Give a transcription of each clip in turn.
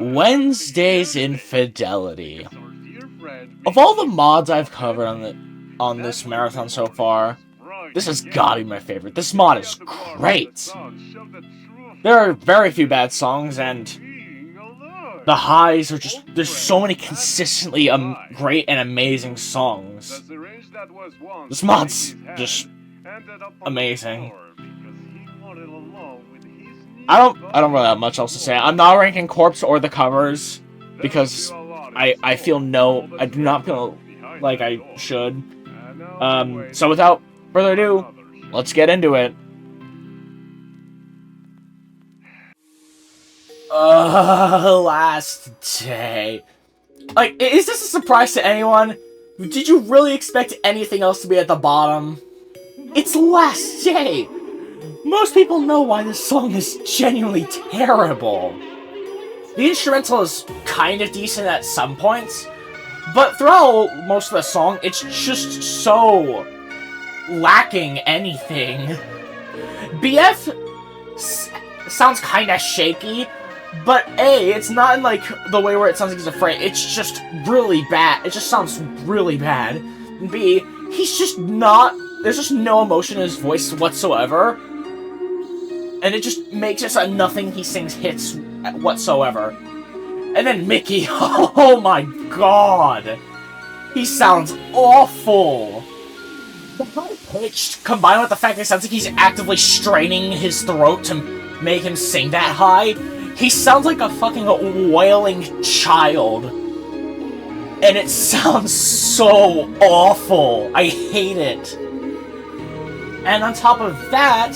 Wednesday's Infidelity. Of all the mods I've covered on this marathon so far, this has got to be my favorite. This mod is great. There are very few bad songs, and the highs are just... There's so many consistently great and amazing songs. This mod's just amazing. I don't really have much else to say. I'm not ranking Corpse or the covers because I do not feel like I should. So without further ado, let's get into it. Last day. Like, is this a surprise to anyone? Did you really expect anything else to be at the bottom? It's last day! Most people know why this song is genuinely terrible. The instrumental is kind of decent at some points, but throughout most of the song, it's just so lacking anything. BF sounds kind of shaky, but A, it's not in like the way where it sounds like he's afraid. It's just really bad. It just sounds really bad. And B, he's just not... There's just no emotion in his voice whatsoever. And it just makes it so nothing he sings hits whatsoever. And then Mickey, oh my god! He sounds awful! The high-pitched, combined with the fact that it sounds like he's actively straining his throat to make him sing that high, he sounds like a fucking wailing child. And it sounds so awful. I hate it. And on top of that,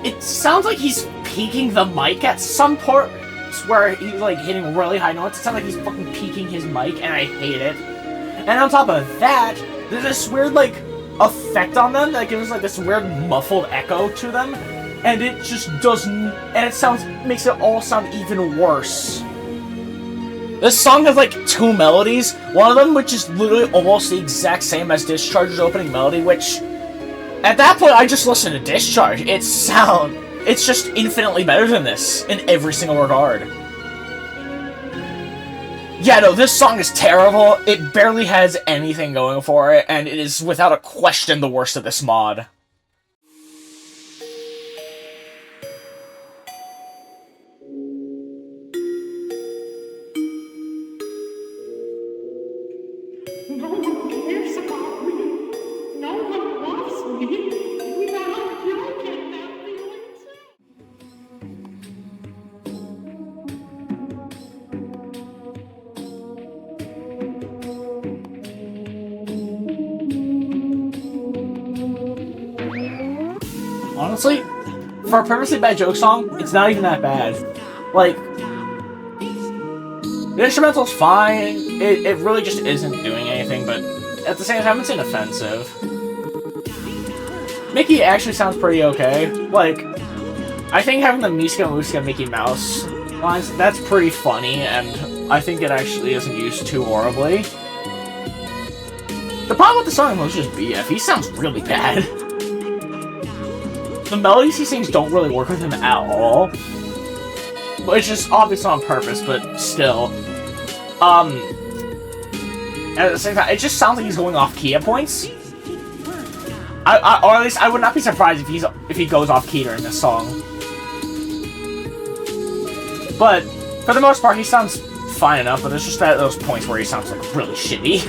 it sounds like he's peaking the mic at some point where he's like hitting really high notes. It sounds like he's fucking peaking his mic, and I hate it. And on top of that, there's this weird like effect on them that gives like this weird muffled echo to them, and it just doesn't. And it makes it all sound even worse. This song has like two melodies. One of them, which is literally almost the exact same as Discharge's opening melody, which at that point I just listened to Discharge. It's just infinitely better than this in every single regard. Yeah, no, this song is terrible. It barely has anything going for it, and it is without a question the worst of this mod. No one cares about me. No one loves me. Without you can that feeling Honestly, for a purposely bad joke song, it's not even that bad. Like, the instrumental's fine, it really just isn't doing anything, but at the same time, it's inoffensive. Mickey actually sounds pretty okay. Like, I think having the Miska Muska Mickey Mouse lines, that's pretty funny, and I think it actually isn't used too horribly. The problem with the song was just BF. He sounds really bad. The melodies he sings don't really work with him at all. Which is obviously on purpose, but still. At the same time, it just sounds like he's going off key at points. Or at least I would not be surprised if he goes off key during this song. But for the most part, he sounds fine enough. But there's just those points where he sounds like really shitty.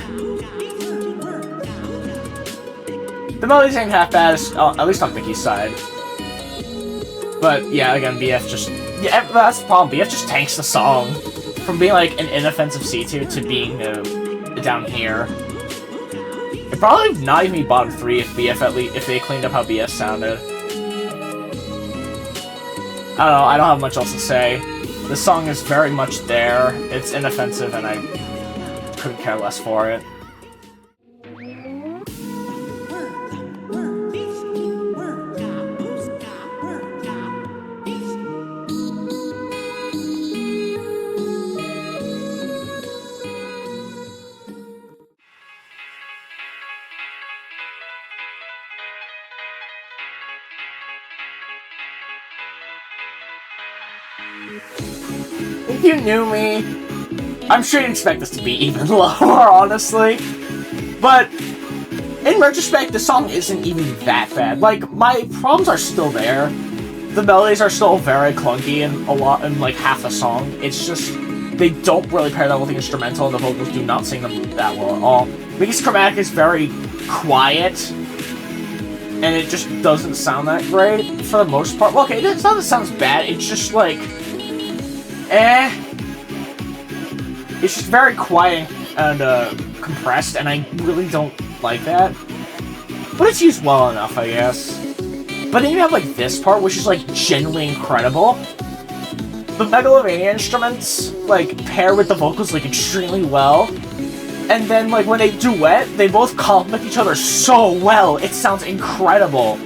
The melodies ain't half bad, at least on Mickey's side. But yeah, again, BF just... Yeah, that's the problem. BF just tanks the song. From being like an inoffensive C-tier to being down here. It'd probably not even be bottom 3 if if they cleaned up how BF sounded. I don't know, I don't have much else to say. This song is very much there. It's inoffensive and I couldn't care less for it. If you knew me, I'm sure you'd expect this to be even lower, honestly. But in retrospect, the song isn't even that bad. Like, my problems are still there. The melodies are still very clunky in like half the song. It's just they don't really pair that with the instrumental, and the vocals do not sing them that well at all. Because Chromatic is very quiet, and it just doesn't sound that great for the most part. Well, okay, it's not that it sounds bad. It's just like, It's just very quiet and compressed, and I really don't like that. But it's used well enough, I guess. But then you have, like, this part, which is, like, genuinely incredible. The Megalovania instruments, like, pair with the vocals, like, extremely well. And then, like, when they duet, they both complement each other so well. It sounds incredible.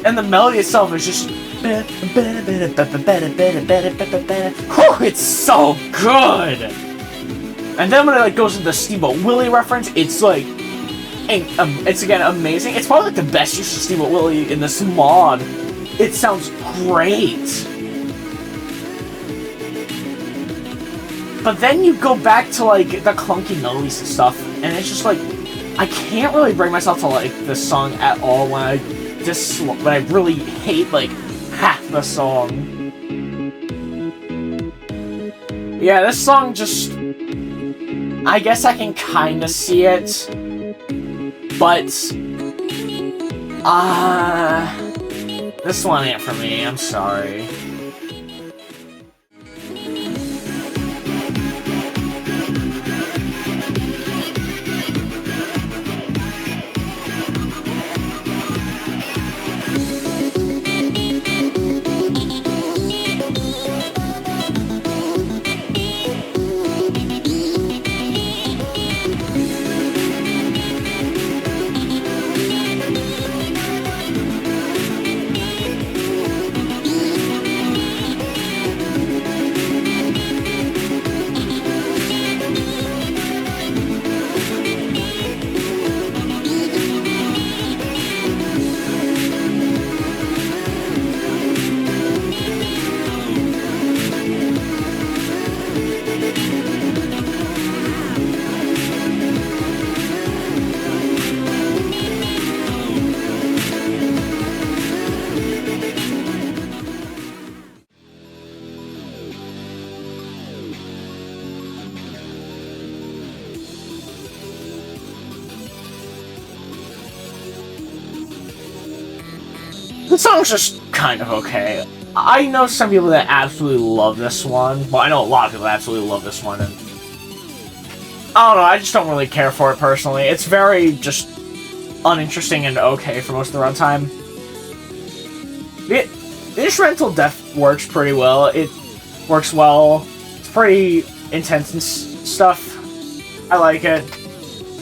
And the melody itself is just... Whew, it's so good! And then when it, like, goes into the Steamboat Willie reference, it's, like... it's, again, amazing. It's probably, like, the best use of Steamboat Willie in this mod. It sounds great. But then you go back to, like, the clunky melodies and stuff, and it's just, like, I can't really bring myself to like this song at all when I really hate, like, half the song. Yeah, this song just... I guess I can kinda see it, but... this one ain't for me, I'm sorry. The song's just kind of okay. I know some people that absolutely love this one. Well, I know a lot of people that absolutely love this one, and... I don't know, I just don't really care for it personally. It's very just uninteresting and okay for most of the runtime. The instrumental depth works pretty well. It works well. It's pretty intense and stuff. I like it.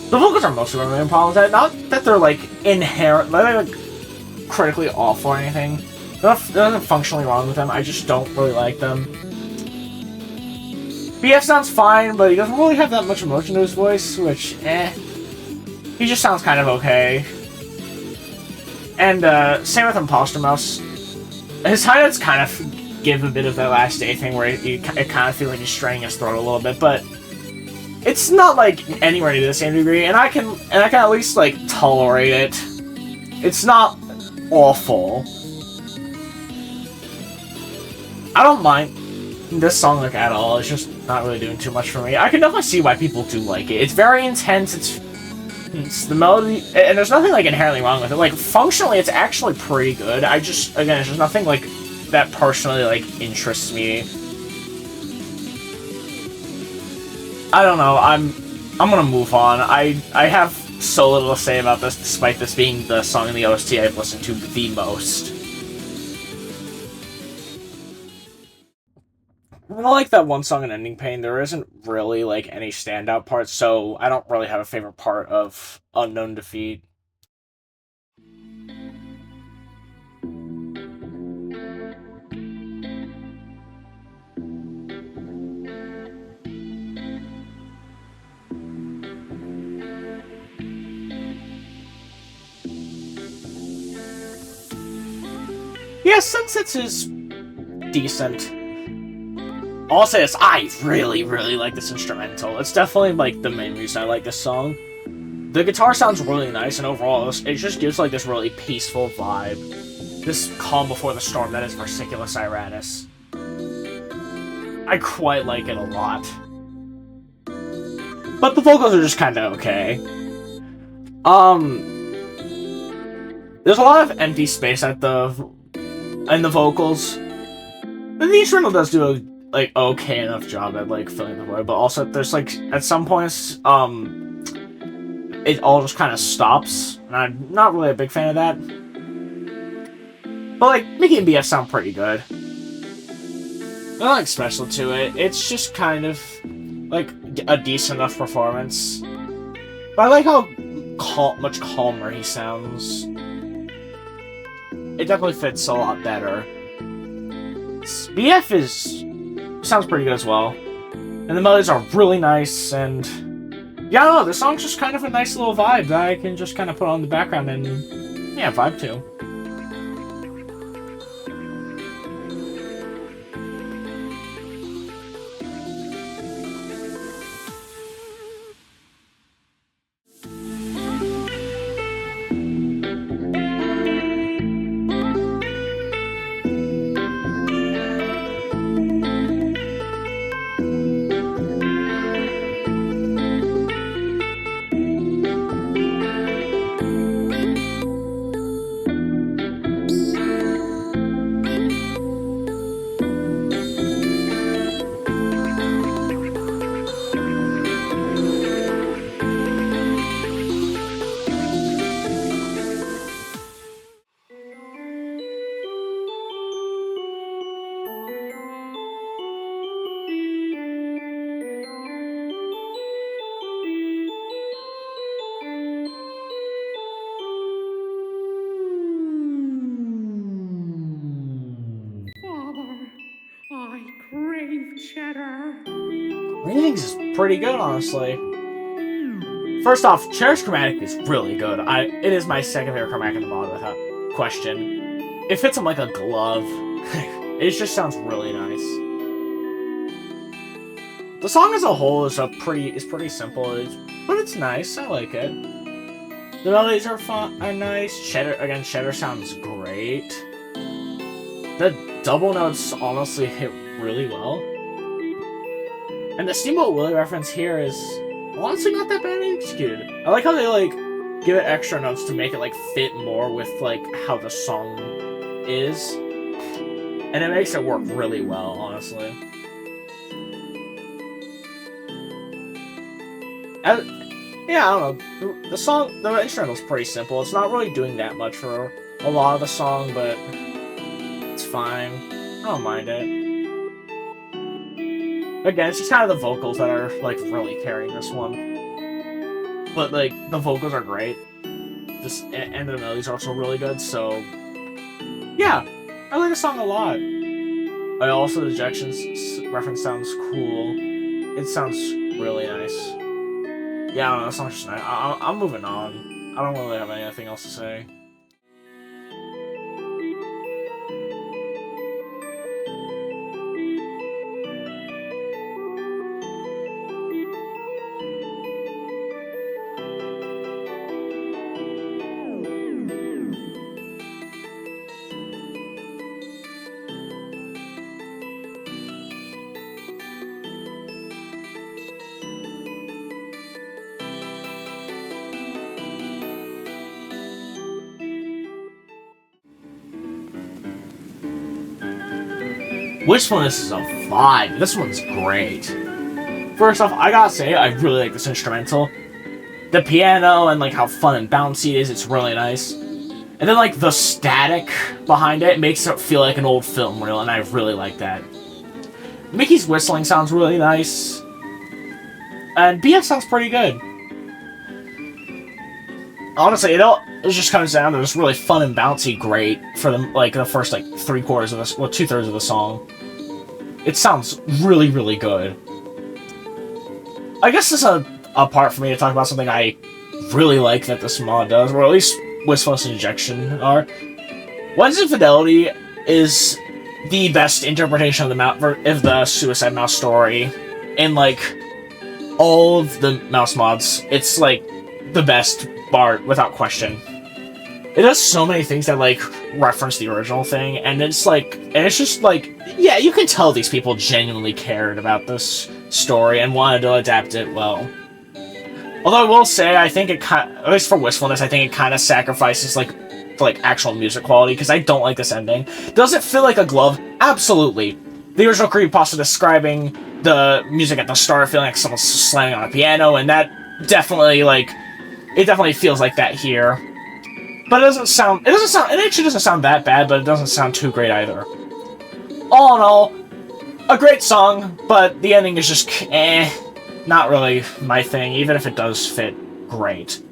The vocals are mostly my main problems. Not that they're, like, inherent... They're, like, critically awful or anything. There's nothing functionally wrong with them, I just don't really like them. BF sounds fine, but he doesn't really have that much emotion to his voice, which, he just sounds kind of okay. And, same with Imposter Mouse. His hi-hats kind of give a bit of that Last Day thing where you kind of feel like he's straining his throat a little bit, but it's not, like, anywhere near the same degree, and I can at least, like, tolerate it. It's not awful. I don't mind this song, like, at all. It's just not really doing too much for me. I can definitely see why people do like it. It's very intense, it's the melody, and there's nothing, like, inherently wrong with it. Like, functionally, it's actually pretty good. Again, it's just nothing, like, that personally, like, interests me. I don't know, I'm gonna move on. I have so little to say about this, despite this being the song in the OST I've listened to the most. Like that one song in Ending Pain, there isn't really, like, any standout parts, so I don't really have a favorite part of Unknown Defeat. Yeah, Sunsets is decent. I'll say this, I really, really like this instrumental. It's definitely, like, the main reason I like this song. The guitar sounds really nice, and overall, it just gives, like, this really peaceful vibe. This calm before the storm that is Versiculus Iratus. I quite like it a lot. But the vocals are just kinda okay. There's a lot of empty space in the vocals. The instrumental does do a like okay enough job at like filling the void, but also there's like at some points it all just kind of stops, and I'm not really a big fan of that. But like Mickey and BF sound pretty good. Nothing like special to it. It's just kind of like a decent enough performance. But I like how much calmer he sounds. It definitely fits a lot better. BF sounds pretty good as well. And the melodies are really nice, and yeah, I don't know, this song's just kind of a nice little vibe that I can just kind of put on the background and yeah, vibe to. Ratings is pretty good, honestly. First off, Cherish Chromatic is really good. It is my second favorite chromatic in the mod without question. It fits him like a glove. It just sounds really nice. The song as a whole is pretty simple, but it's nice. I like it. The melodies are nice. Cheddar sounds great. The double notes honestly hit really well. And the Steamboat Willie reference here is honestly not that bad executed. I like how they like give it extra notes to make it like fit more with like how the song is. And it makes it work really well, honestly. Yeah, I don't know. The instrumental's pretty simple. It's not really doing that much for a lot of the song, but it's fine. I don't mind it. Again, it's just kind of the vocals that are, like, really carrying this one. But, like, the vocals are great. And the melodies are also really good, so... yeah, I like the song a lot. Also, the Ejections reference sounds cool. It sounds really nice. Yeah, I don't know, the song's just nice. I'm moving on. I don't really have anything else to say. Wistfulness is a vibe. This one's great. First off, I gotta say, I really like this instrumental. The piano and like how fun and bouncy it is, it's really nice. And then like the static behind it makes it feel like an old film reel, and I really like that. Mickey's whistling sounds really nice. And BF sounds pretty good. Honestly, it just comes down to this really fun and bouncy great for the first like 3/4 of this, well, 2/3 of the song. It sounds really, really good. I guess this is a part for me to talk about something I really like that this mod does, or at least Wistfulness and Injection are. One's Infidelity is the best interpretation of the Suicide Mouse story in like all of the mouse mods. It's like the best bar without question. It does so many things that like reference the original thing, and it's just like, yeah, you can tell these people genuinely cared about this story and wanted to adapt it well. Although I will say, I think at least for Wistfulness, I think it kind of sacrifices like actual music quality, because I don't like this ending. Does it feel like a glove? Absolutely. The original creepypasta describing the music at the start feeling like someone's slamming on a piano, and that definitely it definitely feels like that here. But it actually doesn't sound that bad, but it doesn't sound too great either. All in all, a great song, but the ending is just not really my thing, even if it does fit great.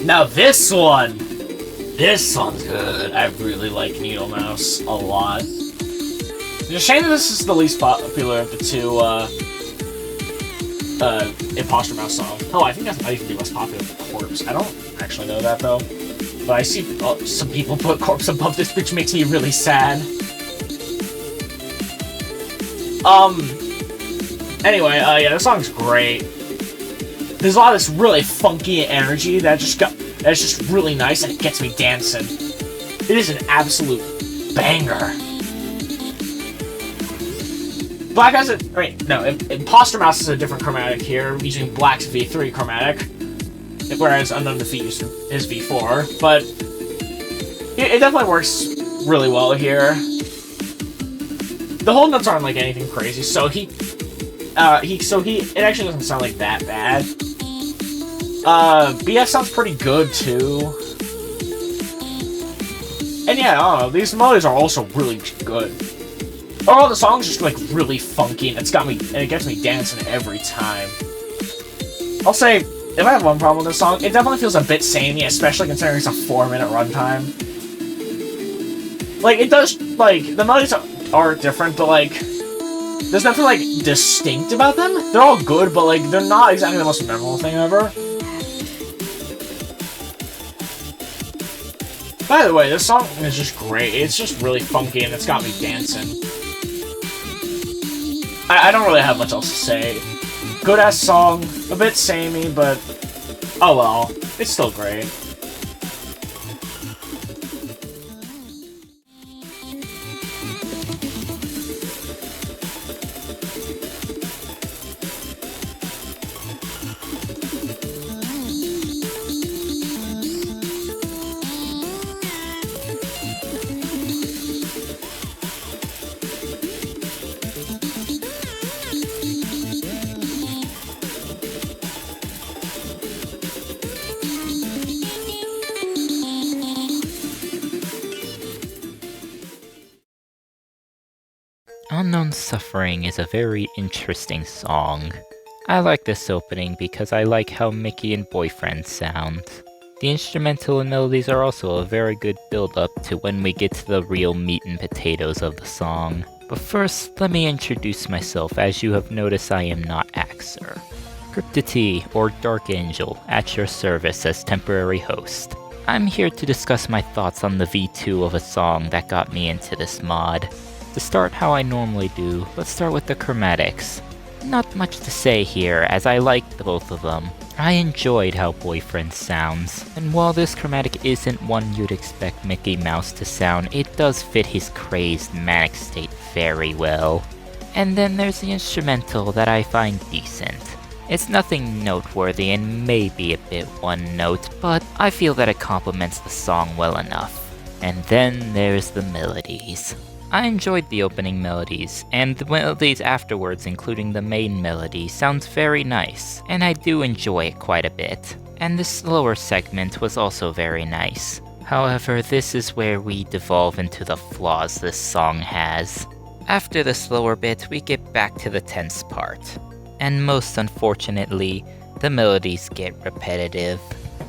Now this one's good. I really like Needle Mouse a lot. It's a shame that this is the least popular of the two Imposter Mouse songs. Oh, I think that might even be less popular than Corpse. I don't actually know that though. But I see some people put Corpse above this, which makes me really sad. Anyway, yeah, this song's great. There's a lot of this really funky energy that's just really nice, and it gets me dancing. It is an absolute banger. Imposter Mouse is a different chromatic here, using Black's V3 chromatic, whereas Unknown Defeat used his V4, but it definitely works really well here. The whole notes aren't like anything crazy, so it actually doesn't sound like that bad. BF sounds pretty good too. And yeah, I don't know, these melodies are also really good. Overall, the song's just like really funky, and it gets me dancing every time. I'll say, if I have one problem with this song, it definitely feels a bit samey, especially considering it's a 4-minute runtime. Like, it does, like, the melodies are different, but like, there's nothing like distinct about them. They're all good, but like, they're not exactly the most memorable thing ever. By the way, this song is just great. It's just really funky, and it's got me dancing. I don't really have much else to say. Good-ass song, a bit samey, but oh well, it's still great. Unknown Suffering is a very interesting song. I like this opening because I like how Mickey and Boyfriend sound. The instrumental and melodies are also a very good build-up to when we get to the real meat and potatoes of the song. But first, let me introduce myself. As you have noticed, I am not Axer. Cryptity, or Dark Angel, at your service as temporary host. I'm here to discuss my thoughts on the V2 of a song that got me into this mod. To start how I normally do, let's start with the chromatics. Not much to say here, as I liked both of them. I enjoyed how Boyfriend sounds, and while this chromatic isn't one you'd expect Mickey Mouse to sound, it does fit his crazed manic state very well. And then there's the instrumental that I find decent. It's nothing noteworthy and maybe a bit one note, but I feel that it complements the song well enough. And then there's the melodies. I enjoyed the opening melodies, and the melodies afterwards, including the main melody, sounds very nice, and I do enjoy it quite a bit. And the slower segment was also very nice. However, this is where we devolve into the flaws this song has. After the slower bit, we get back to the tense part. And most unfortunately, the melodies get repetitive.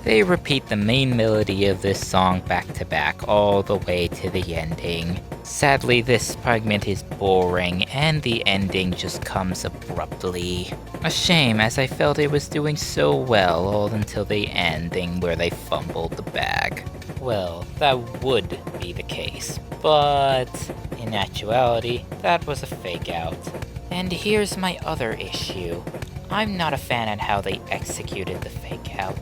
They repeat the main melody of this song back to back all the way to the ending. Sadly, this fragment is boring and the ending just comes abruptly. A shame, as I felt it was doing so well all until the ending where they fumbled the bag. Well, that would be the case, but in actuality, that was a fake out. And here's my other issue. I'm not a fan on how they executed the fake out.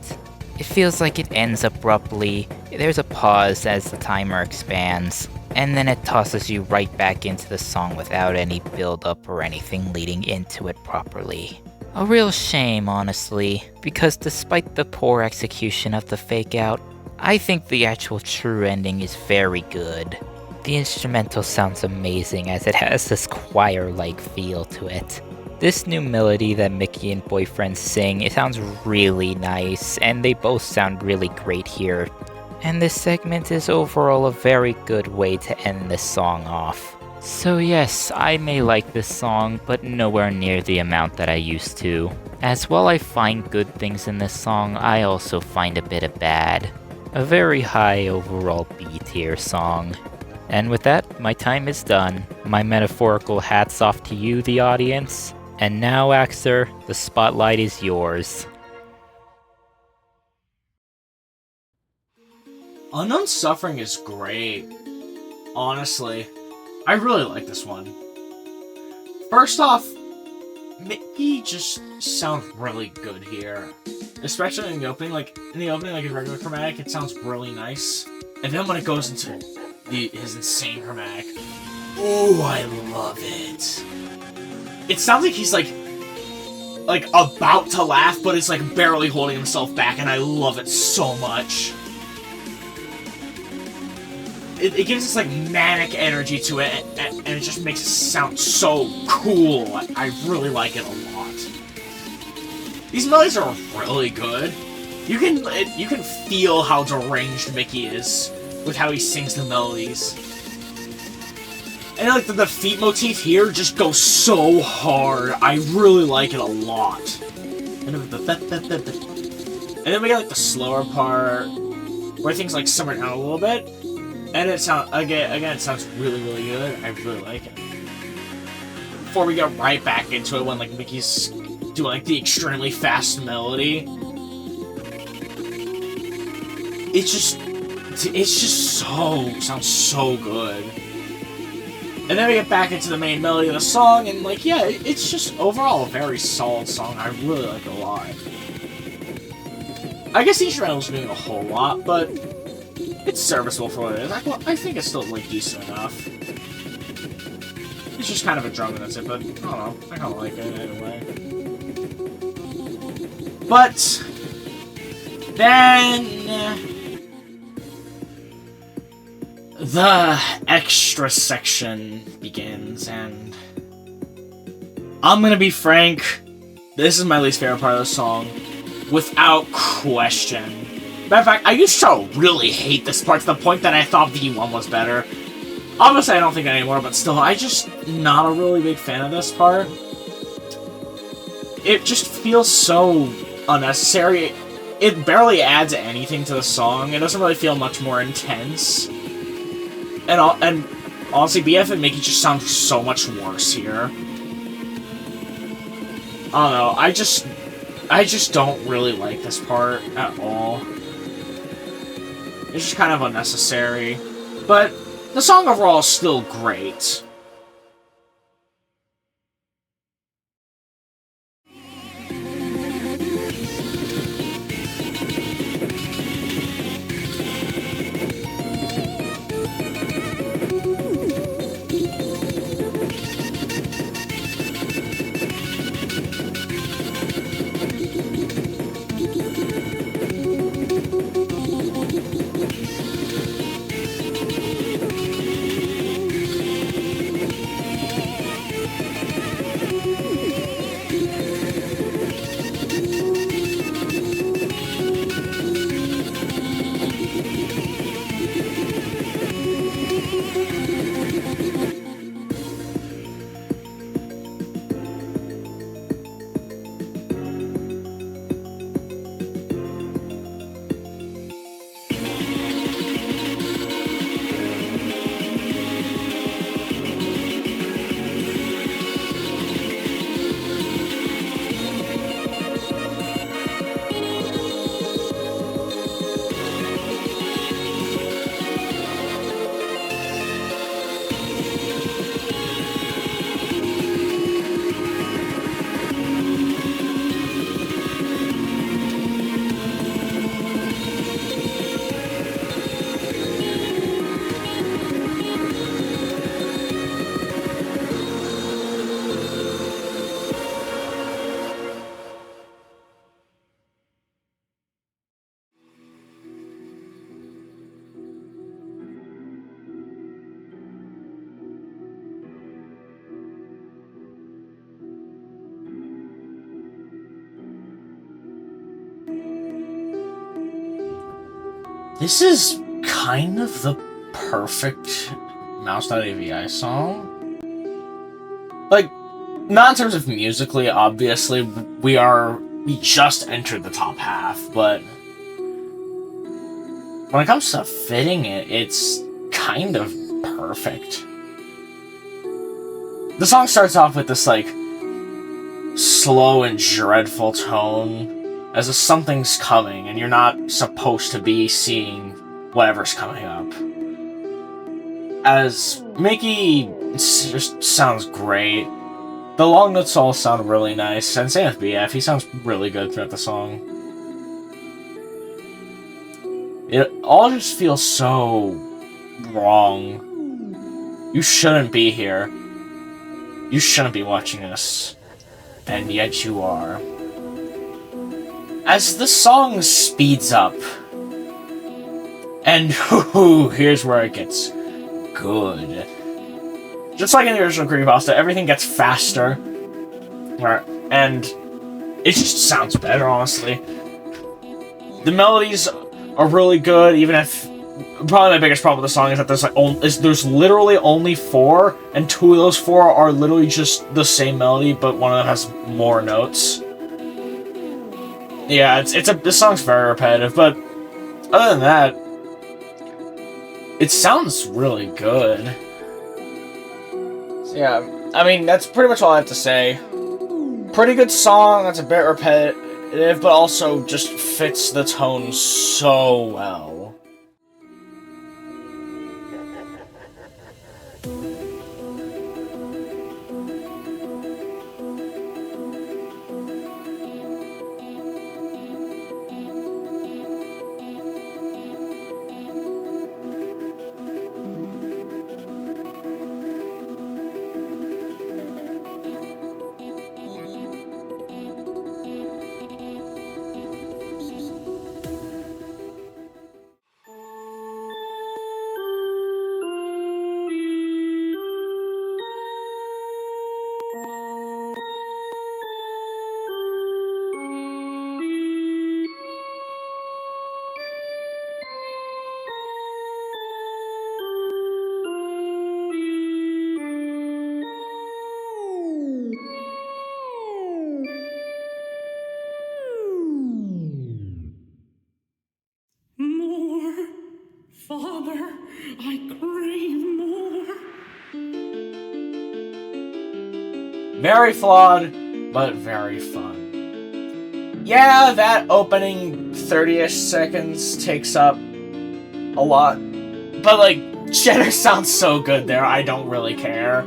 It feels like it ends abruptly, there's a pause as the timer expands, and then it tosses you right back into the song without any build-up or anything leading into it properly. A real shame, honestly, because despite the poor execution of the fake out, I think the actual true ending is very good. The instrumental sounds amazing as it has this choir-like feel to it. This new melody that Mickey and Boyfriend sing, it sounds really nice, and they both sound really great here. And this segment is overall a very good way to end this song off. So yes, I may like this song, but nowhere near the amount that I used to. As while I find good things in this song, I also find a bit of bad. A very high overall B tier song. And with that, my time is done. My metaphorical hats off to you, the audience. And now, Axer, the spotlight is yours. Unknown Suffering is great. Honestly, I really like this one. First off, Mickey just sounds really good here. Especially in the opening, like his regular chromatic, it sounds really nice. And then when it goes into his insane chromatic, oh, I love it. It sounds like he's like about to laugh, but it's like barely holding himself back, and I love it so much. It gives this like manic energy to it, and it just makes it sound so cool. I really like it a lot. These melodies are really good. You can feel how deranged Mickey is with how he sings the melodies. And like the feet motif here just goes so hard. I really like it a lot. And then we got like the slower part where things like simmer down a little bit. And it sounds again it sounds really, really good. I really like it. Before we get right back into it when like Mickey's doing like the extremely fast melody. It's just sounds so good. And then we get back into the main melody of the song, and like, yeah, it's just overall a very solid song. I really like it a lot. I guess the instrumental's doing a whole lot, but it's serviceable for what it is. I think it's still like decent enough. It's just kind of a drum and that's it, but I don't know. I kind of like it anyway. But then the extra section begins, and I'm gonna be frank, this is my least favorite part of the song, without question. Matter of fact, I used to really hate this part to the point that I thought V1 was better. Obviously, I don't think that anymore, but still, I just not a really big fan of this part. It just feels so unnecessary. It barely adds anything to the song. It doesn't really feel much more intense. And honestly, BF and Mickey just sound so much worse here. I don't know, I just don't really like this part at all. It's just kind of unnecessary. But the song overall is still great. This is kind of the perfect Mouse.avi song. Like, not in terms of musically, obviously, we just entered the top half, but when it comes to fitting it, it's kind of perfect. The song starts off with this, like, slow and dreadful tone, as if something's coming, and you're not supposed to be seeing whatever's coming up. As Mickey just sounds great. The long notes all sound really nice, and same with BF, he sounds really good throughout the song. It all just feels so wrong. You shouldn't be here. You shouldn't be watching this. And yet you are. As the song speeds up, and here's where it gets good. Just like in the original Creepypasta, everything gets faster, and it just sounds better, honestly. The melodies are really good, even if probably my biggest problem with the song is that there's literally only 4, and 2 of those 4 are literally just the same melody, but one of them has more notes. Yeah, this song's very repetitive, but other than that, it sounds really good. So yeah, I mean, that's pretty much all I have to say. Pretty good song, that's a bit repetitive, but also just fits the tone so well. More. Father, I crave more. Very flawed, but very fun. Yeah, that opening 30-ish seconds takes up a lot, but like, Cheddar sounds so good there, I don't really care.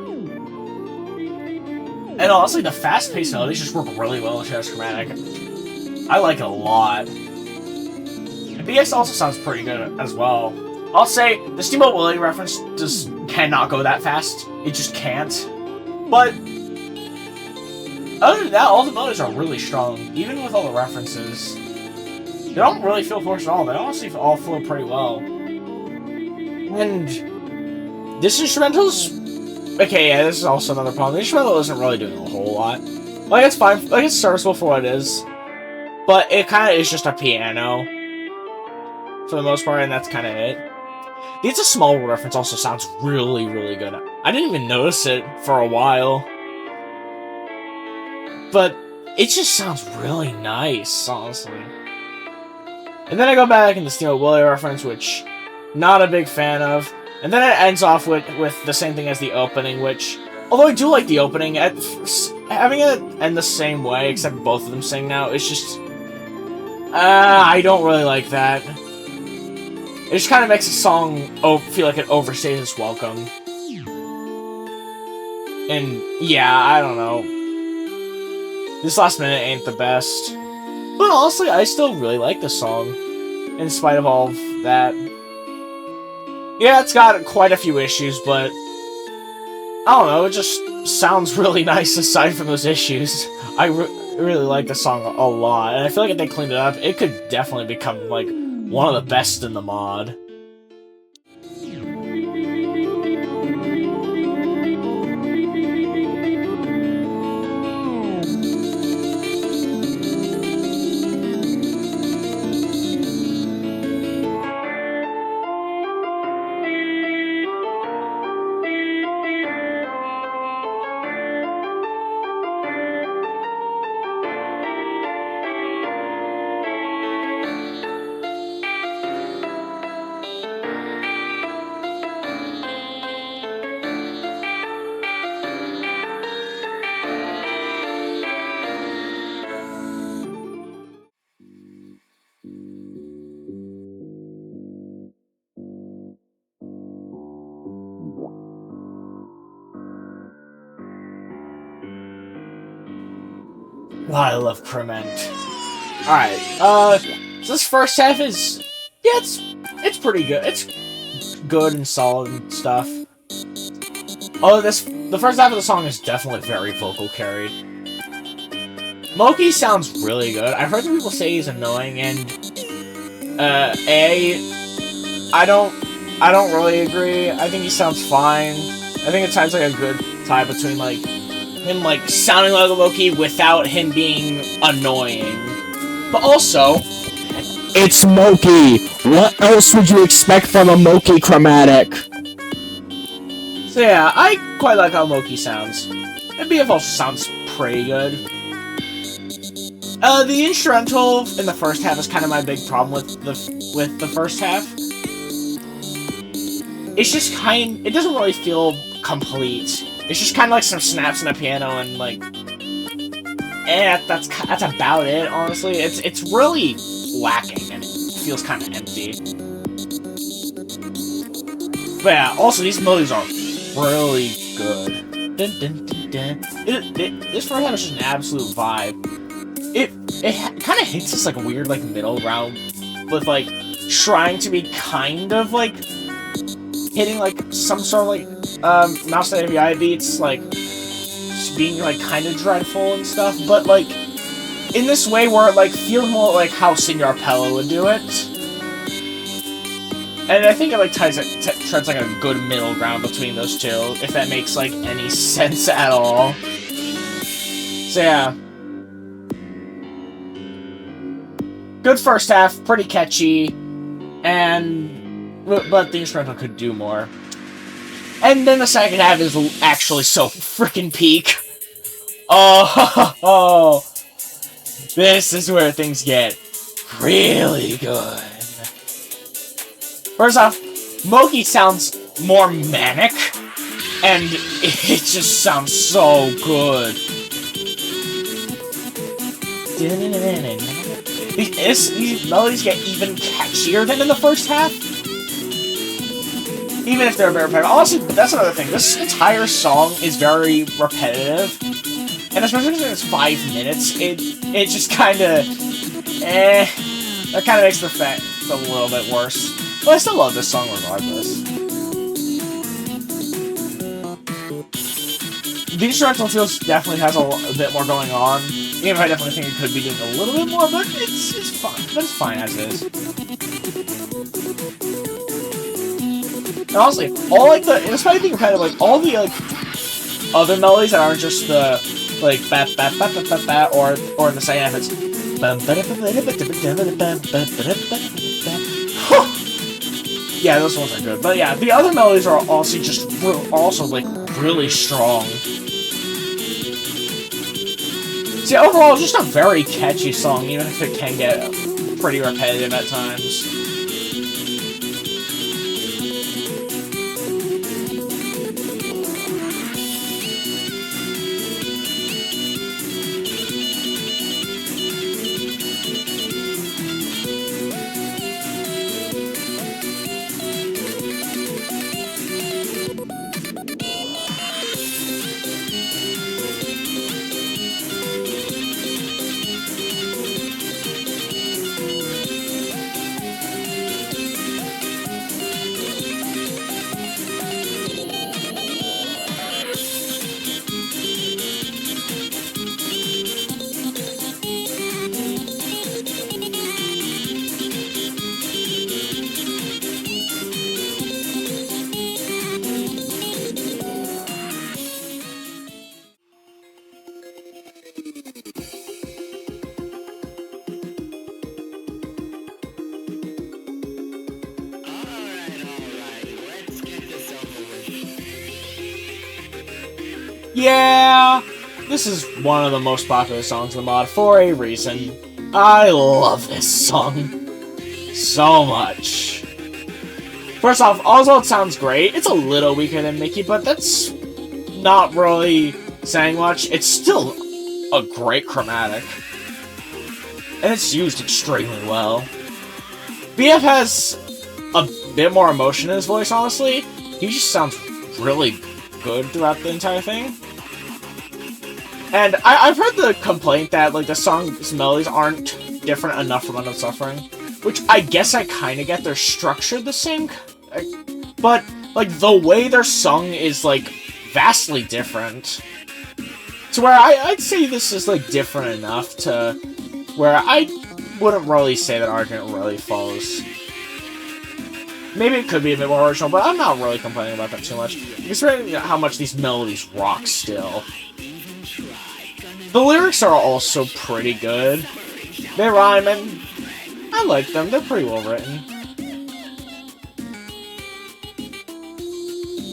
And honestly, the fast-paced melodies just work really well with Cheddar's chromatic. I like it a lot. And BS also sounds pretty good as well. I'll say, the Steamboat Willie reference just cannot go that fast. It just can't. But other than that, all the melodies are really strong, even with all the references. They don't really feel forced at all. They honestly all flow pretty well. And this instrumental's... Okay, yeah, this is also another problem. The instrumental isn't really doing a whole lot. Like, it's fine. Like, it's serviceable for what it is. But it kind of is just a piano. For the most part, and that's kind of it. The It's a Small World reference also sounds really, really good. I didn't even notice it for a while. But it just sounds really nice, honestly. And then I go back in the Steamboat Willie reference, which not a big fan of. And then it ends off with the same thing as the opening, which, although I do like the opening, having it end the same way, except both of them sing now, it's just... I don't really like that. It just kind of makes the song feel like it overstays its welcome. And, yeah, I don't know. This last minute ain't the best. But honestly, I still really like this song, in spite of all of that. Yeah, it's got quite a few issues, but I don't know, it just sounds really nice aside from those issues. I really like the song a lot, and I feel like if they cleaned it up, it could definitely become, like, one of the best in the mod. Wow, I love Crement. Alright, so this first half is, yeah, it's pretty good. It's good and solid and stuff. Oh, the first half of the song is definitely very vocal carried. Moki sounds really good. I've heard some people say he's annoying, and I don't really agree. I think he sounds fine. I think it sounds like a good tie between like him like sounding like a Moki without him being annoying. But also, it's Moki. What else would you expect from a Moki chromatic? So yeah, I quite like how Moki sounds. And BF also sounds pretty good. The instrumental in the first half is kind of my big problem with the first half. It's just it doesn't really feel complete. It's just kind of like some snaps in the piano and like, that's about it. Honestly, it's really lacking and it feels kind of empty. But yeah, also these melodies are really good. Dun, dun, dun, dun. This first half is just an absolute vibe. It kind of hits this like weird like middle ground with like trying to be kind of like hitting like some sort of like mouse AVI beats, like just being like kind of dreadful and stuff, but like in this way where it like feels more like how Senor Pello would do it. And I think it like treads like a good middle ground between those two, if that makes like any sense at all. So yeah. Good first half, pretty catchy, but the instrumental could do more. And then the second half is actually so freaking peak. Oh, this is where things get really good. First off, Moki sounds more manic, and it just sounds so good. These melodies get even catchier than in the first half. Even if they're very repetitive. Honestly, that's another thing. This entire song is very repetitive. And especially since it's 5 minutes, it just kinda... that kinda makes the effect a little bit worse. But I still love this song regardless. The instrumental feels definitely has a bit more going on. Even if I definitely think it could be doing a little bit more, but it's fine. But it's fine as is. And honestly, all like despite being repetitive, like all the like other melodies that aren't just the like ba ba ba ba ba ba or in the second half it's yeah, those ones are good. But yeah, the other melodies are also just like really strong. See, overall, just a very catchy song, even if it can get pretty repetitive at times. Yeah, this is one of the most popular songs in the mod for a reason. I love this song so much. First off, although it sounds great, it's a little weaker than Mickey, but that's not really saying much. It's still a great chromatic, and it's used extremely well. BF has a bit more emotion in his voice, honestly. He just sounds really good throughout the entire thing. And I've heard the complaint that, like, the song's melodies aren't different enough from Unknown Suffering, which I guess I kind of get. They're structured the same, but, like, the way they're sung is, like, vastly different. To where I'd say this is, like, different enough to where I wouldn't really say that argument really follows. Maybe it could be a bit more original, but I'm not really complaining about that too much. Considering how much these melodies rock still. The lyrics are also pretty good. They rhyme, and I like them. They're pretty well written.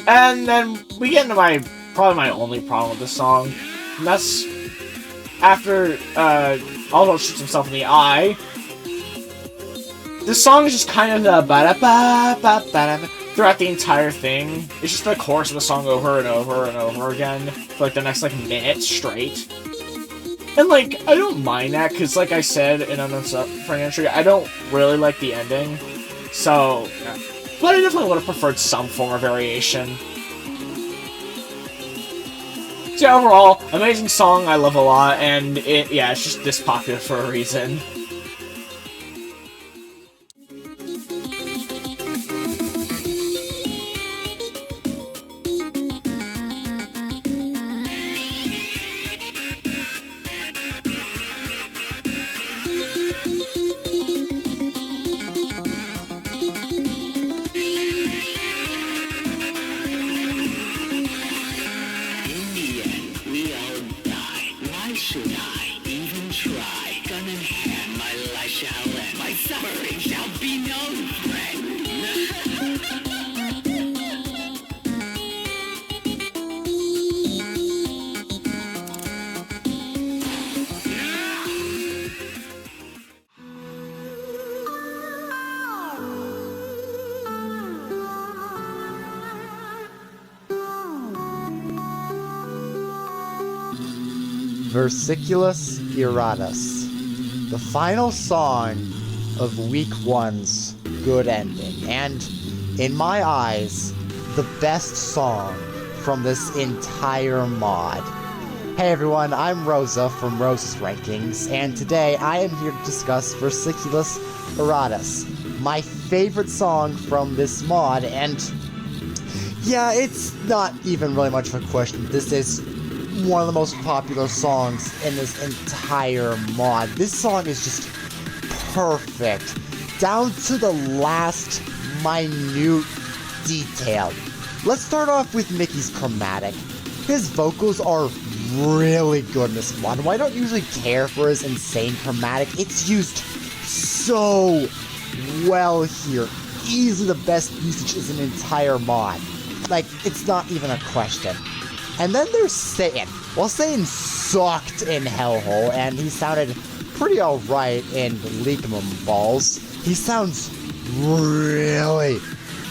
And then we get into probably my only problem with this song. And that's after Oswald shoots himself in the eye. This song is just kind of the ba-da-ba-ba-ba-da throughout the entire thing. It's just the chorus of the song over and over and over again for like the next like minute straight. And like, I don't mind that because like I said in Unknown Suffering entry, I don't really like the ending. So, yeah. But I definitely would have preferred some form of variation. So yeah, overall, amazing song, I love a lot, and it's just this popular for a reason. Versiculus Iratus, the final song of Week 1's good ending, and, in my eyes, the best song from this entire mod. Hey everyone, I'm Rosa from Rosa's Rankings, and today I am here to discuss Versiculus Iratus, my favorite song from this mod, and yeah, it's not even really much of a question. This is one of the most popular songs in this entire mod. This song is just perfect, down to the last minute detail. Let's start off with Mickey's chromatic. His vocals are really good in this mod. While I don't usually care for his insane chromatic, it's used so well here. Easily the best usage is an entire mod. Like, it's not even a question. And then there's Satan. Well, Satan sucked in Hellhole, and he sounded pretty alright in Leakum Balls. He sounds really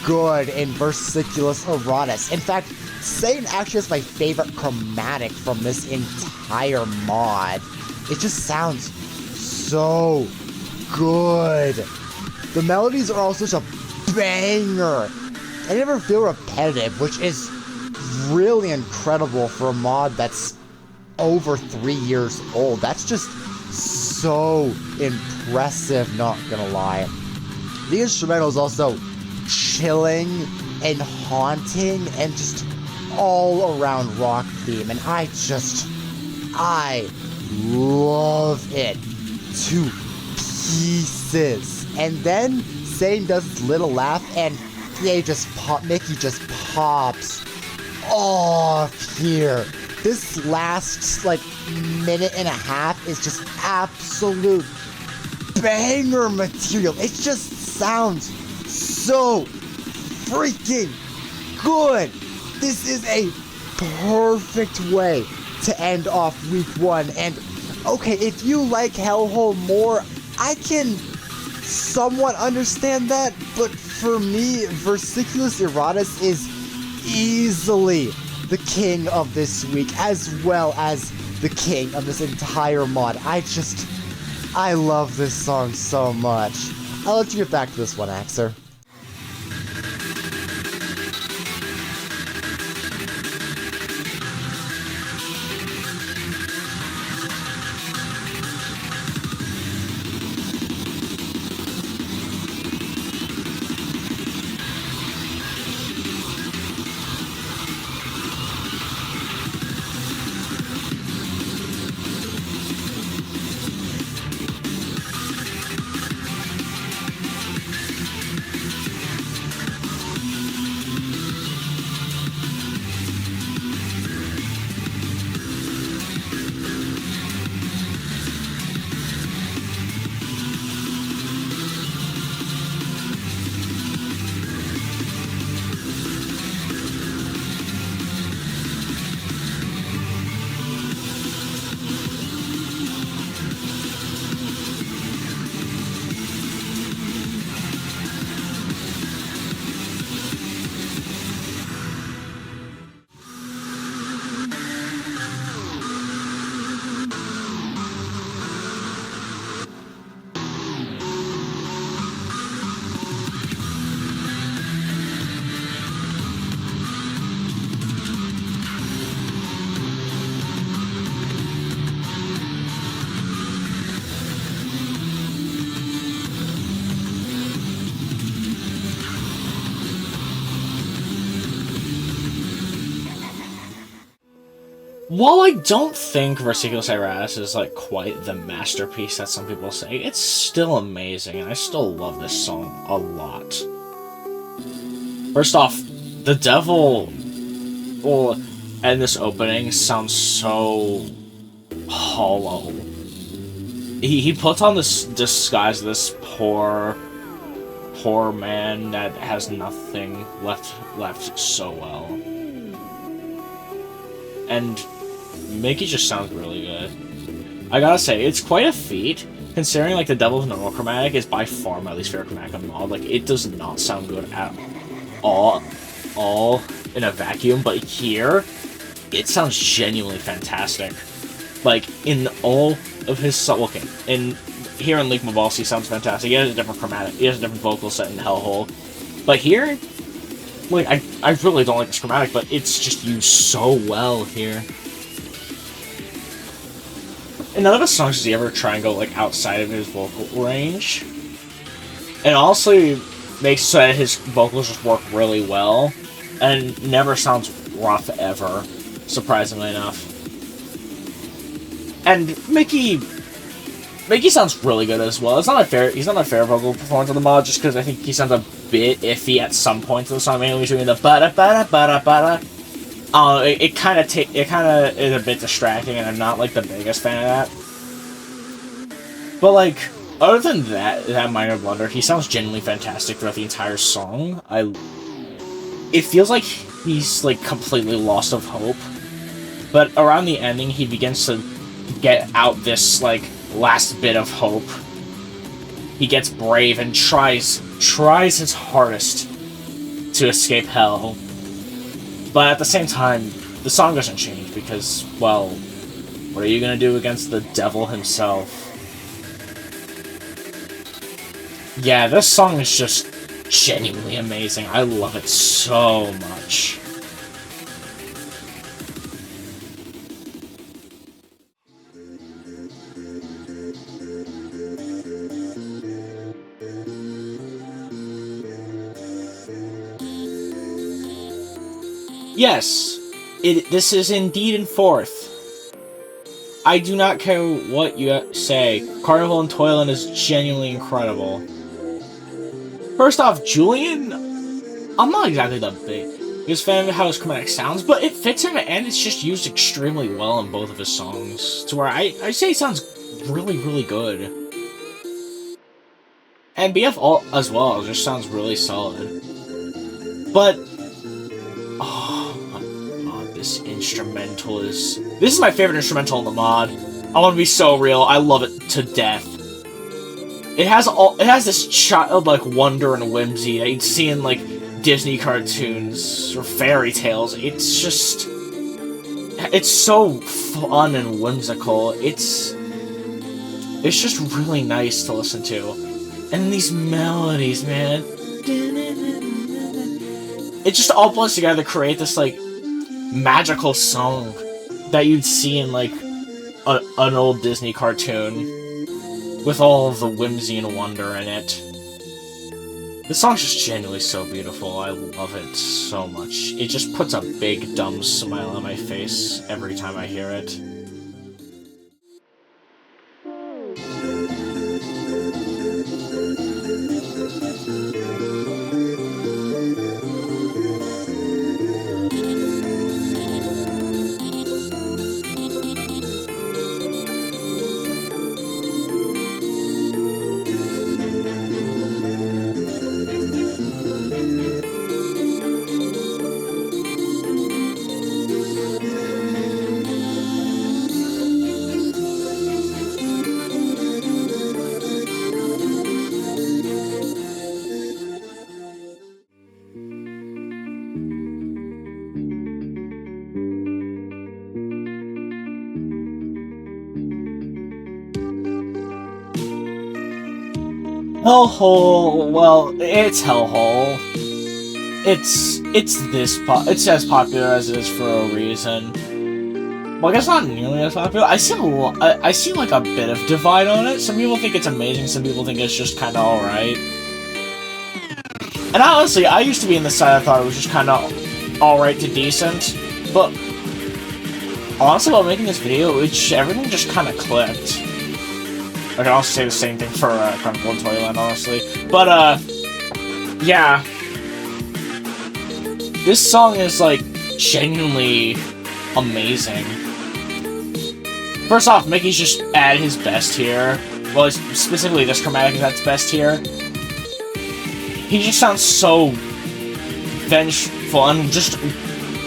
good in Versiculus Iratus. In fact, Satan actually is my favorite chromatic from this entire mod. It just sounds so good. The melodies are also such a banger. They never feel repetitive, which is really incredible for a mod that's over 3 years old. That's just so impressive, not gonna lie. The instrumental is also chilling and haunting and just all around rock theme, and I love it to pieces. And then Satan does his little laugh, and Mickey just pops off here. This last, like, minute and a half is just absolute banger material. It just sounds so freaking good. This is a perfect way to end off Week 1. And, okay, if you like Hellhole more, I can somewhat understand that, but for me, Versiculus Iratus is easily the king of this week, as well as the king of this entire mod. I love this song so much. I'll let you get back to this one, Axer. While I don't think Versiculus Iratus is like quite the masterpiece that some people say, it's still amazing, and I still love this song a lot. First off, the devil, well, and this opening sounds so hollow. He puts on this disguise, this poor man that has nothing left so well. And Mickey just sounds really good. I gotta say, it's quite a feat, considering like the Devil's Normal Chromatic is by far my least favorite chromatic on the mod. Like, it does not sound good at all in a vacuum, but here, it sounds genuinely fantastic. Like, in all of his okay, here in Lake Mabalsi, he sounds fantastic. He has a different chromatic, he has a different vocal set in Hellhole. But here, like, I really don't like this chromatic, but it's just used so well here. In none of his songs does he ever try and go, like, outside of his vocal range. And honestly, makes so that his vocals just work really well, and never sounds rough ever, surprisingly enough. And Mickey sounds really good as well. He's not a fair vocal performance on the mod, just because I think he sounds a bit iffy at some points of the song, mainly doing the ba-da ba-da ba-da ba-da. It kind of is a bit distracting, and I'm not like the biggest fan of that. But like, other than that minor blunder, he sounds genuinely fantastic throughout the entire song. It feels like he's like completely lost of hope, but around the ending, he begins to get out this like last bit of hope. He gets brave and tries his hardest to escape hell. But at the same time, the song doesn't change because, well, what are you gonna do against the devil himself? Yeah, this song is just genuinely amazing. I love it so much. Yes, this is indeed in fourth. I do not care what you say. Carnival and Toyland is genuinely incredible. First off, Julian, I'm not exactly the biggest fan of how his chromatic sounds, but it fits him and it's just used extremely well in both of his songs, to where I say it sounds really, really good. And BF as well just sounds really solid. But this instrumental this is my favorite instrumental in the mod. I want to be so real. I love it to death. It has this childlike wonder and whimsy that you'd see in like Disney cartoons or fairy tales. It's so fun and whimsical. It's just really nice to listen to. And these melodies, man. It just all blends together to create this like magical song that you'd see in like an old Disney cartoon with all of the whimsy and wonder in it. The song's just genuinely so beautiful. I love it so much. It just puts a big dumb smile on my face every time I hear it. Hellhole, well, it's Hellhole. It's as popular as it is for a reason. Well, I guess not nearly as popular. I see like a bit of divide on it. Some people think it's amazing, some people think it's just kinda alright. And honestly, I used to be in the side I thought it was just kinda alright to decent, but honestly, while making this video, everything just kind of clicked. I can also say the same thing for Chronicle and Toyland, honestly. But, yeah. This song is, like, genuinely amazing. First off, Mickey's just at his best here. Well, specifically this chromatic is at its best here. He just sounds so vengeful and just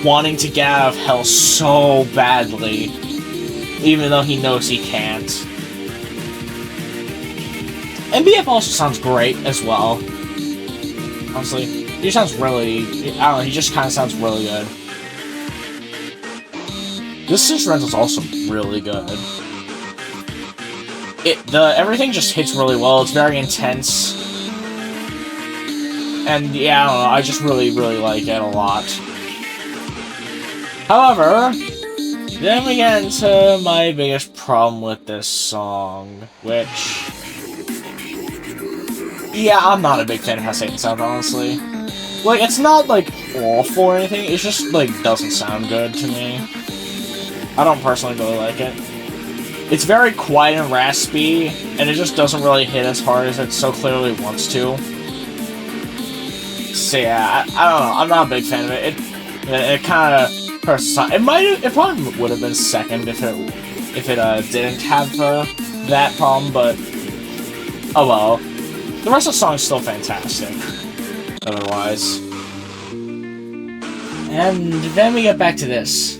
wanting to get out of hell so badly, even though he knows he can't. And BF also sounds great as well. Honestly, he sounds really, I don't know, he just kind of sounds really good. This instrumental's also really good. Everything just hits really well, it's very intense. And yeah, I don't know, I just really, really like it a lot. However, then we get into my biggest problem with this song, which... yeah, I'm not a big fan of how Satan sounds, honestly. Like, it's not, like, awful or anything, it just, like, doesn't sound good to me. I don't personally really like it. It's very quiet and raspy, and it just doesn't really hit as hard as it so clearly wants to. So yeah, I don't know, I'm not a big fan of it. It kind of hurts the song. It probably would have been second if it didn't have that problem, but oh well. The rest of the song is still fantastic, otherwise. And then we get back to this.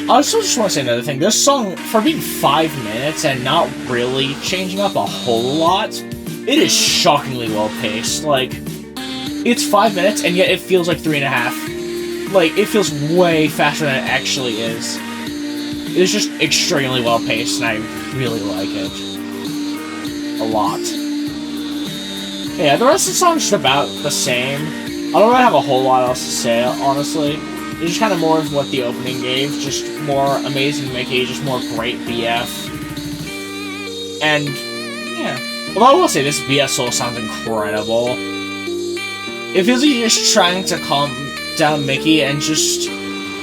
I also just want to say another thing. This song, for being 5 minutes and not really changing up a whole lot, it is shockingly well paced. Like, it's 5 minutes and yet it feels like 3.5. Like, it feels way faster than it actually is. It is just extremely well paced and I really like it. A lot. Yeah, the rest of the song's just about the same. I don't really have a whole lot else to say, honestly. It's just kind of more of what the opening gave. Just more amazing Mickey, just more great BF. And, yeah. Although I will say, this BF solo sounds incredible. It feels like you're just trying to calm down Mickey and just,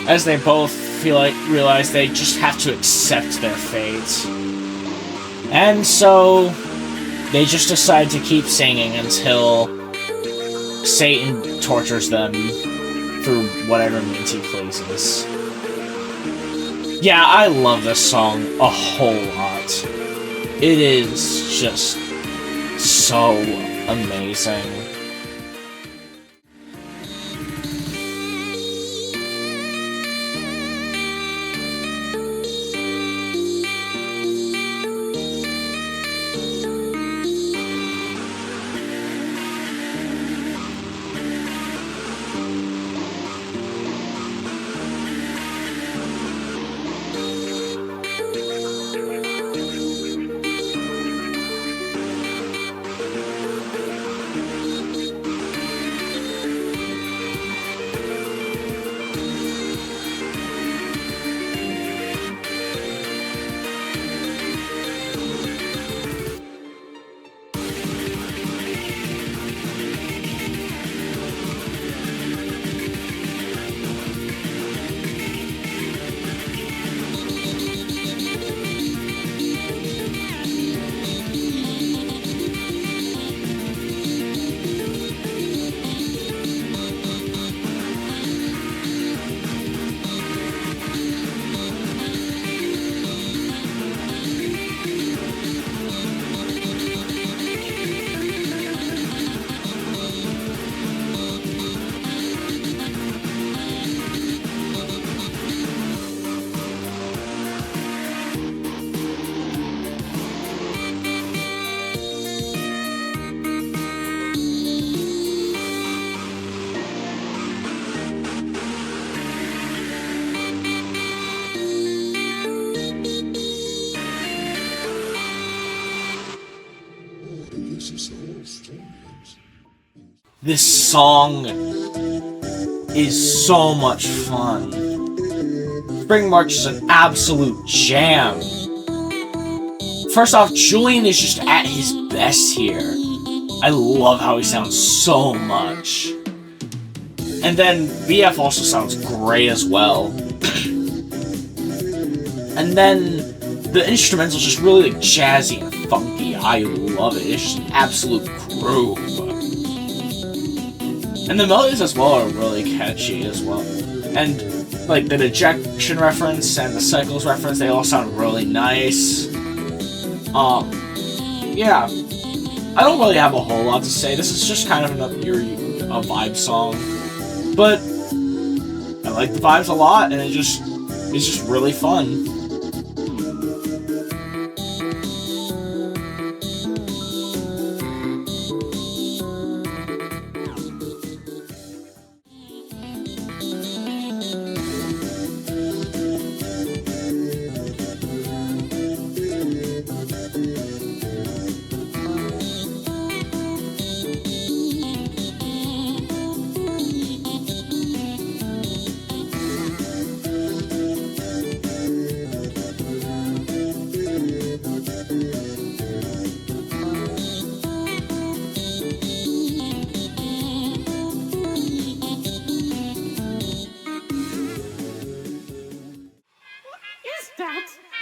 as they both realize they just have to accept their fate. And so... they just decide to keep singing until Satan tortures them through whatever means he pleases. Yeah, I love this song a whole lot. It is just so amazing. This song is so much fun. Spring March is an absolute jam. First off, Julian is just at his best here. I love how he sounds so much. And then BF also sounds great as well. And then the instrumental's just really like jazzy and funky. I love it. It's just absolute groove. And the melodies as well are really catchy as well. And like the dejection reference and the cycles reference, they all sound really nice. Yeah. I don't really have a whole lot to say. This is just kind of a vibe song. But I like the vibes a lot, and it's just really fun.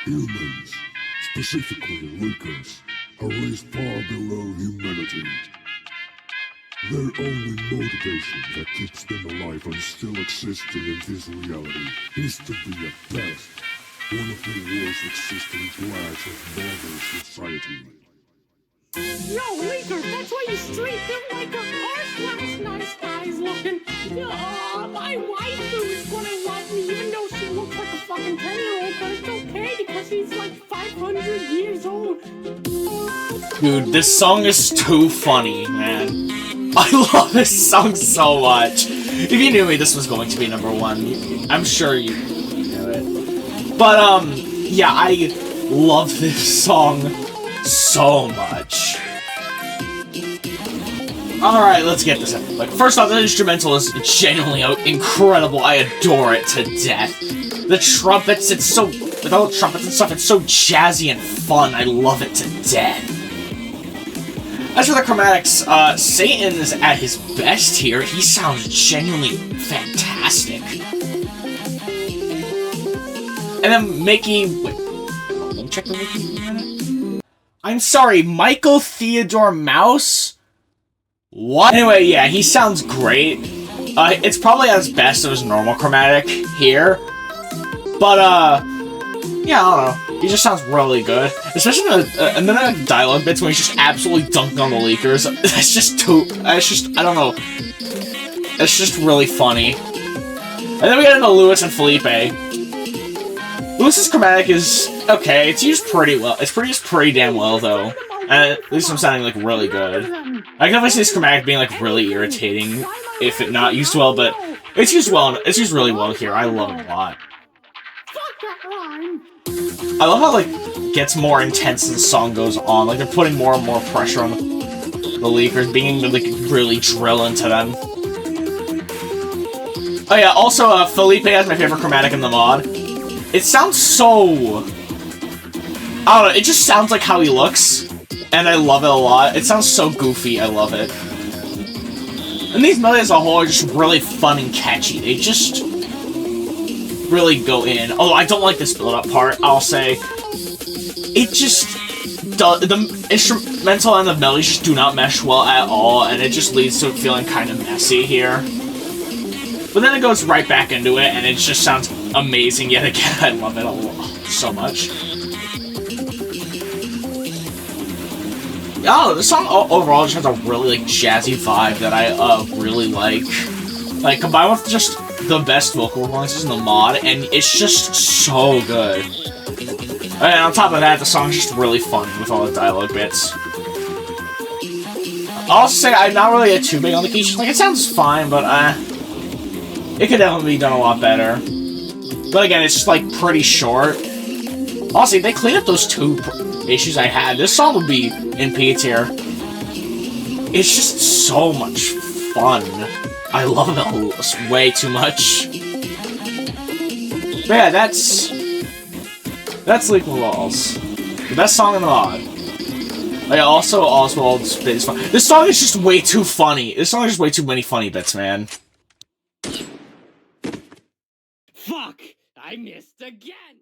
Humans, specifically leakers, are raised far below humanity. Their only motivation that keeps them alive and still existing in this reality is to be at best one of the worst existing plagues of modern society. Yo, Leaker, that's why you straight built like a arse last nice guys looking. My waifu is gonna love me even though she looks like a fucking 10-year-old, but it's okay because she's like 500 years old. Dude, this song is too funny, man. I love this song so much. If you knew me, this was going to be number one. I'm sure you knew it. But, yeah, I love this song so much. Alright, let's get this out. Like, first off, the instrumental is genuinely incredible. I adore it to death. The trumpets, with all the trumpets and stuff, it's so jazzy and fun. I love it to death. As for the chromatics, Satan is at his best here. He sounds genuinely fantastic. And then Mickey... Wait, let me check the wiki for a minute. I'm sorry, Michael Theodore Mouse? What? Anyway, yeah, he sounds great. It's probably at his best of his normal chromatic here. But, yeah, I don't know. He just sounds really good. Especially in the dialogue bits when he's just absolutely dunked on the leakers. It's just I don't know. It's just really funny. And then we get into Lewis and Felipe. Lewis's chromatic is okay. It's used pretty well. It's used pretty damn well, though. And at least I'm sounding, like, really good. I can definitely see this chromatic being, like, really irritating if it not used well, but it's used well. It's used really well here. I love it a lot. I love how, like, it gets more intense as the song goes on. Like, they're putting more and more pressure on the leakers, being able to, like, really drill into them. Oh yeah, also, Felipe has my favorite chromatic in the mod. It sounds so... I don't know, it just sounds like how he looks. And I love it a lot. It sounds so goofy, I love it. And these melodies as a whole are just really fun and catchy. They just really go in. Although I don't like this build-up part, I'll say. It just... The instrumental and the melodies just do not mesh well at all, and it just leads to it feeling kind of messy here. But then it goes right back into it, and it just sounds amazing yet again. I love it so much. Oh, the song overall just has a really, like, jazzy vibe that I, really like. Like, combined with just the best vocal performances in the mod, and it's just so good. And on top of that, the song's just really fun with all the dialogue bits. I'll also say I'm not really too big on the keys. Like, it sounds fine, but, it could definitely be done a lot better. But again, it's just, like, pretty short. Honestly, if they clean up those two issues I had, this song would be in P tier. It's just so much fun. I love it way too much. But yeah, that's Leaking Walls. The best song in the mod. Oh, yeah, also Oswald's bit is fun. This song is just way too funny. This song is just way too many funny bits, man. Fuck! I missed again.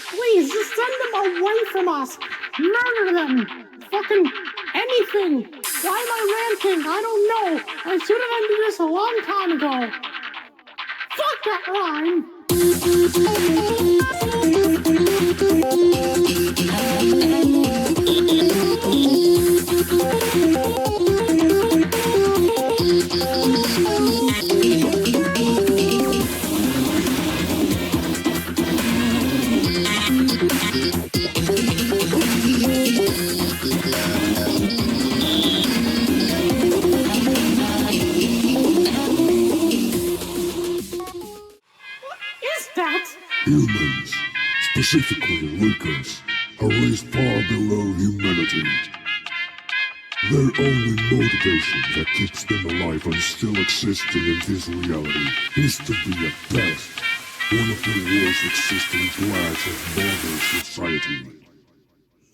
Please, just send them away from us. Murder them. Fucking anything. Why am I ranting? I don't know. I should have ended this a long time ago. Fuck that rhyme. Humans, specifically Lucas, are raised far below humanity. Their only motivation that keeps them alive and still existing in this reality is to be at best one of the worst existing class of modern society.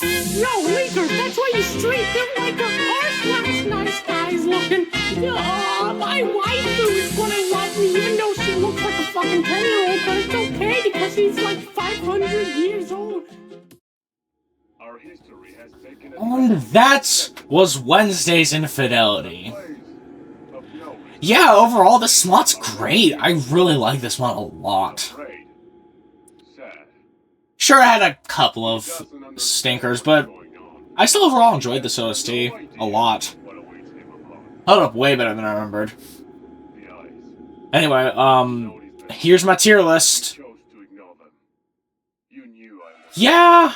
Yo, Leaker, that's why you street built like a arse last nice guys looking. My waifu is gonna love me even though she looks like a fucking 10-year-old, but it's okay because he's like 500 years old. Our history has taken And that was Wednesday's Infidelity. Yeah, overall, this mod's great. I really like this mod a lot. Sure, I had a couple of stinkers, but I still overall enjoyed this OST a lot. Held up way better than I remembered. Anyway, here's my tier list. Yeah,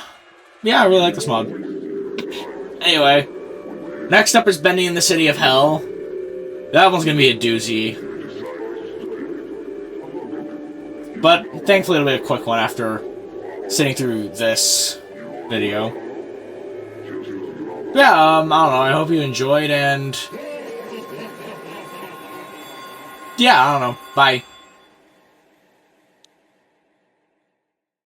I really like this mod. Anyway, next up is Bendy in the City of Hell. That one's gonna be a doozy. But thankfully it'll be a quick one after sitting through this video. Yeah, I don't know, I hope you enjoyed, and yeah, I don't know, bye.